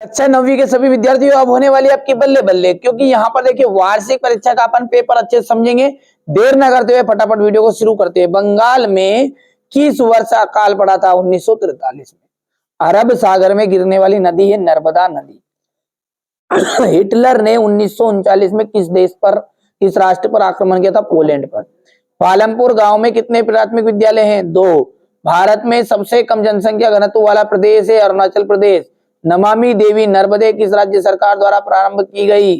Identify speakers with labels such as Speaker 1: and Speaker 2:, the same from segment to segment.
Speaker 1: अच्छा, 9वीं के सभी विद्यार्थियों, अब होने वाली आपकी बल्ले बल्ले, क्योंकि यहाँ पर देखिए वार्षिक परीक्षा का अपन पेपर अच्छे से समझेंगे। देर न करते हुए फटाफट वीडियो को शुरू करते हैं। बंगाल में किस वर्ष अकाल पड़ा था? 1943 में। अरब सागर में गिरने वाली नदी है नर्मदा नदी। हिटलर ने 1939 में किस राष्ट्र पर आक्रमण किया था? पोलैंड पर। पालमपुर गांव में कितने प्राथमिक विद्यालय हैं? 2। भारत में सबसे कम जनसंख्या घनत्व वाला प्रदेश है अरुणाचल प्रदेश। नमामि देवी नर्मदे किस राज्य सरकार द्वारा प्रारंभ की गई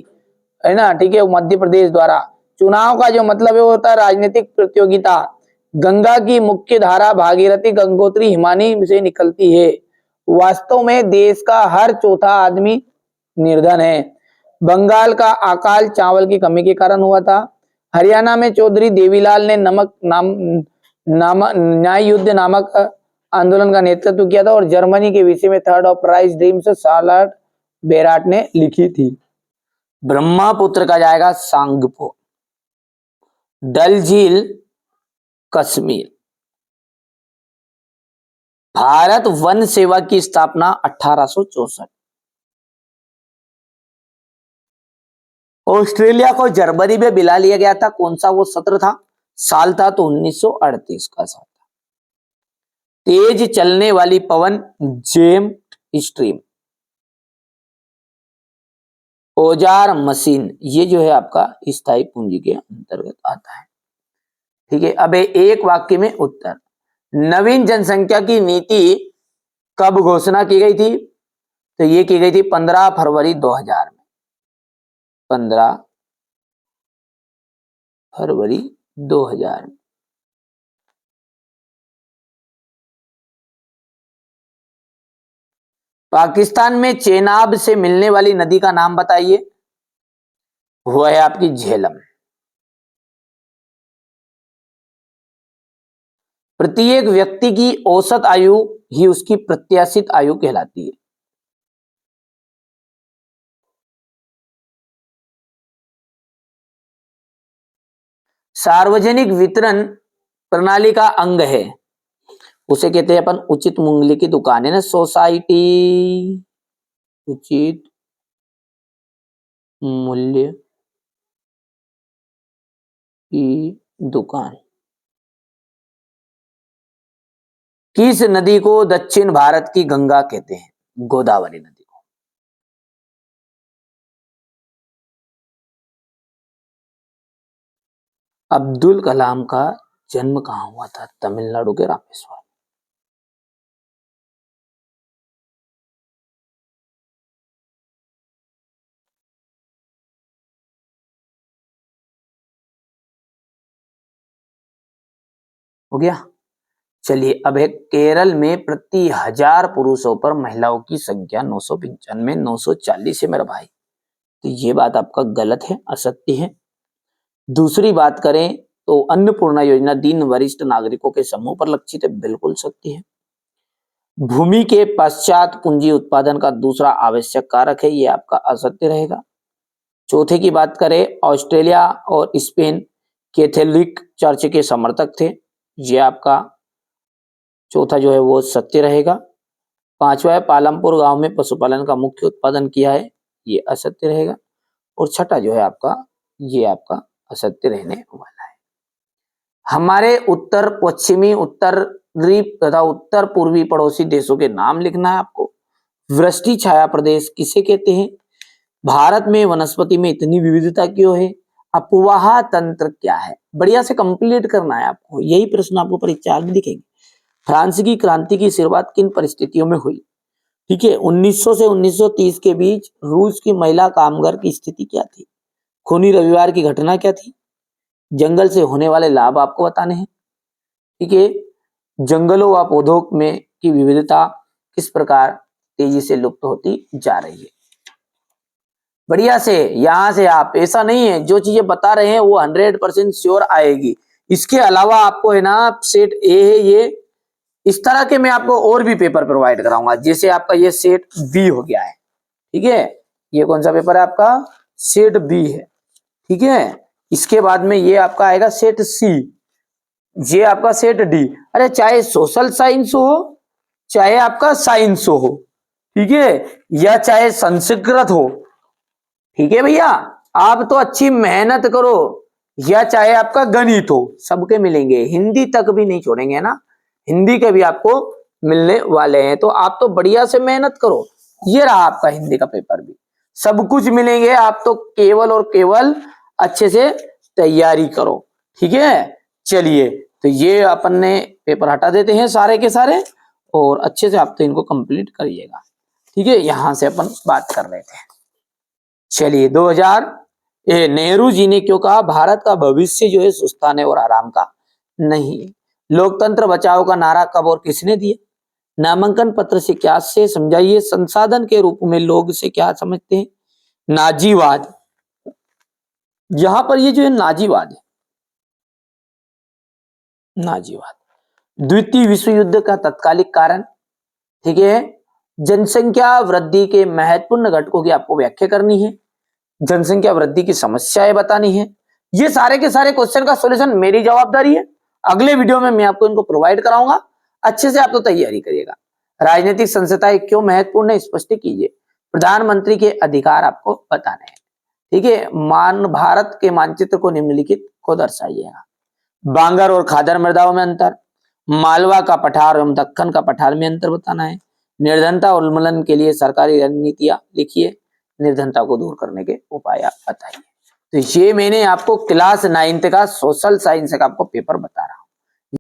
Speaker 1: है ना? ठीक है, मध्य प्रदेश द्वारा। चुनाव का जो मतलब है वो होता है राजनीतिक प्रतियोगिता। गंगा की मुख्य धारा भागीरथी गंगोत्री हिमानी से निकलती है। वास्तव में देश का हर चौथा आदमी निर्धन है। बंगाल का अकाल चावल की कमी के कारण हुआ था। हरियाणा में चौधरी देवीलाल ने न्याय युद्ध नामक आंदोलन का नेतृत्व किया था। और जर्मनी के विषय में third of Reich's dreams Charles बेराट ने लिखी थी। ब्रह्मपुत्र का जाएगा सांगपो। डल झील कश्मीर। भारत वन सेवा की स्थापना 1864। ऑस्ट्रेलिया को जर्मनी में मिला लिया गया था। कौन सा वो सत्र था? साल था तो 1938 का साल था। तेज चलने वाली पवन जेट स्ट्रीम। औजार मशीन, ये जो है आपका स्थायी पूंजी के अंतर्गत आता है। ठीक है, अब एक वाक्य में उत्तर। नवीन जनसंख्या की नीति कब घोषणा की गई थी? तो ये की गई थी 15 फरवरी 2000 में। 15 फरवरी 2000 में। पाकिस्तान में चेनाब से मिलने वाली नदी का नाम बताइए। वो है आपकी झेलम। प्रत्येक व्यक्ति की औसत आयु ही उसकी प्रत्याशित आयु कहलाती है। सार्वजनिक वितरण प्रणाली का अंग है, उसे कहते हैं अपन उचित मूल्य की दुकान, है ना, सोसाइटी उचित मूल्य की दुकान। किस नदी को दक्षिण भारत की गंगा कहते हैं? गोदावरी नदी को। अब्दुल कलाम का जन्म कहां हुआ था? तमिलनाडु के रामेश्वरम। हो गया। चलिए, अब है केरल में प्रति 1000 पुरुषों पर महिलाओं की संख्या 995, 940 है मेरा भाई। तो ये बात आपका गलत है, असत्य है। दूसरी बात करें तो अन्नपूर्णा योजना दीन वरिष्ठ नागरिकों के समूह पर लक्षित है, बिल्कुल सत्य है। भूमि के पश्चात पूंजी उत्पादन का दूसरा आवश्यक कारक है, ये आपका असत्य रहेगा। चौथे की बात करें, ऑस्ट्रेलिया और स्पेन कैथोलिक चर्च के समर्थक थे, ये आपका चौथा जो है वो सत्य रहेगा। पांचवा है, पालमपुर गांव में पशुपालन का मुख्य उत्पादन किया है, ये असत्य रहेगा। और छठा जो है आपका, ये आपका असत्य रहने वाला है। हमारे उत्तर पश्चिमी, उत्तरी तथा उत्तर पूर्वी पड़ोसी देशों के नाम लिखना है आपको। वृष्टि छाया प्रदेश किसे कहते हैं? भारत में वनस्पति में इतनी विविधता क्यों है? अपवाह तंत्र क्या है? बढ़िया से कंप्लीट करना है आपको, यही प्रश्न आपको परीक्षा में दिखेंगे। फ्रांस की क्रांति की शुरुआत किन परिस्थितियों में हुई? ठीक है, 1900 से 1930 के बीच रूस की महिला कामगार की स्थिति क्या थी? खूनी रविवार की घटना क्या थी? जंगल से होने वाले लाभ आपको बताने हैं। ठीक है, जंगलों व पौधों में की विविधता किस प्रकार तेजी से लुप्त होती जा रही है। बढ़िया से यहां से आप, ऐसा नहीं है जो चीजें बता रहे हैं वो 100% श्योर आएगी। इसके अलावा आपको है ना सेट ए है, ये इस तरह के मैं आपको और भी पेपर प्रोवाइड कराऊंगा। जैसे आपका ये सेट बी हो गया है, ठीक है, ये कौन सा पेपर है आपका? सेट बी है। ठीक है, इसके बाद में ये आपका आएगा सेट सी, ये आपका सेट डी। अरे चाहे सोशल साइंस हो चाहे आपका साइंस हो, ठीक है, या चाहे संस्कृत हो, ठीक है भैया, आप तो अच्छी मेहनत करो, या चाहे आपका गणित हो, सबके मिलेंगे, हिंदी तक भी नहीं छोड़ेंगे ना, हिंदी के भी आपको मिलने वाले हैं। तो आप तो बढ़िया से मेहनत करो। ये रहा आपका हिंदी का पेपर भी, सब कुछ मिलेंगे, आप तो केवल और केवल अच्छे से तैयारी करो। ठीक है, चलिए, तो ये अपन ने पेपर हटा देते हैं सारे के सारे, और अच्छे से आप तो इनको कंप्लीट करिएगा। ठीक है, यहां से अपन बात कर रहे थे। चलिए, 2000 नेहरू जी ने क्यों कहा भारत का भविष्य जो है सुस्ताने और आराम का नहीं है। लोकतंत्र बचाओ का नारा कब और किसने दिया? नामांकन पत्र से क्या से समझाइए, संसाधन के रूप में लोग से क्या समझते हैं? नाजीवाद। यहां पर ये जो है नाजीवाद है, नाजीवाद। द्वितीय विश्व युद्ध का तत्कालिक कारण, ठीक है, जनसंख्या वृद्धि के महत्वपूर्ण घटकों की आपको व्याख्या करनी है, जनसंख्या वृद्धि की समस्याएं बतानी है। ये सारे के सारे क्वेश्चन का सॉल्यूशन मेरी जवाबदारी है, अगले वीडियो में मैं आपको इनको प्रोवाइड कराऊंगा। अच्छे से आप तो तैयारी करिएगा। राजनीतिक संस्थाएं क्यों महत्वपूर्ण है, स्पष्ट कीजिए। प्रधानमंत्री के अधिकार आपको बताने हैं। ठीक है, मान भारत के मानचित्र को निम्नलिखित को दर्शाइएगा। बांगर और खादर मृदाओं में अंतर, मालवा का पठार एवं दक्कन का पठार में अंतर बताना है। निर्धनता उन्मूलन के लिए सरकारी रणनीतियां लिखिए, निर्धनता को दूर करने के उपाय आप बताइए। तो ये मैंने आपको क्लास 9th का सोशल साइंस का आपको पेपर बता रहा।